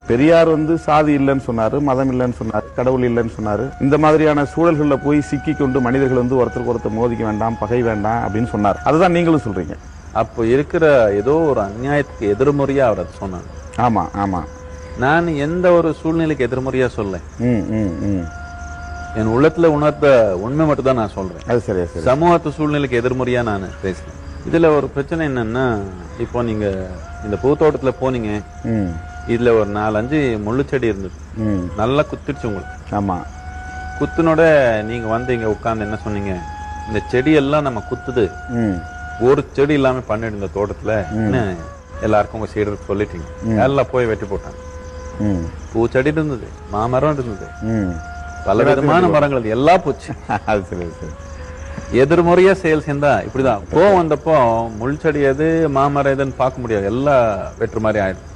பெரியார் சாதி இல்லைன்னு சொன்னாரு, மதம் இல்லைன்னு சொன்னாரு, கடவுள் இல்லைன்னு சொன்னாரு. இந்த மாதிரியான சூழல்கள்ல போய் சிக்கி கொண்டு மனிதர்கள் ஒருத்தருக்கு ஒருத்தர் மோதிக்க வேண்டாம், பகை வேண்டாம் அப்படின்னு சொன்னார். அதுதான் நீங்களும் சொல்றீங்க. அப்போ இருக்கிற ஏதோ ஒரு அநியாயத்துக்கு எதிர்மறையா அவர் சொன்னார். ஆமா ஆமா. நான் எந்த ஒரு சூழ்நிலைக்கு எதிர்மறையா சொல்ல, என் உள்ளத்துல உணர்த்த உண்மை மட்டும் தான் நான் சொல்றேன். அது சரியா சரி. சமூகத்து சூழ்நிலைக்கு எதிர்மறையா நான் பேசுறேன். இதுல ஒரு பிரச்சனை என்னன்னா, இப்போ நீங்க இந்த பூத்தோட்டத்துல போனீங்க, இதுல ஒரு 4-5 முள்ளு செடி இருந்தது, நல்லா குத்திடுச்சு உங்களுக்கு. ஆமா. குத்துனோட நீங்க இங்க உட்கார்ந்து என்ன சொன்னீங்க, இந்த செடி எல்லாம் நம்ம குத்துது, ஒரு செடி இல்லாம பண்ணிடு இந்த தோட்டத்துல எல்லாருக்கும் உங்க சைடு சொல்லிட்டீங்க. எல்லாம் போய் வெட்டி போட்டாங்க. பூச்செடி இருந்தது, மாமரம் இருந்தது, பல விதமான மரங்கள் எல்லாம் போச்சு. அது சரி சரி. எதிர்மறையா செயல் செஞ்சா இப்படிதான். கோவம் வந்தப்போ முள் செடி எது மாமரம் எதுன்னு பார்க்க முடியாது, எல்லாம் வெற்று மாதிரி ஆயிடும்.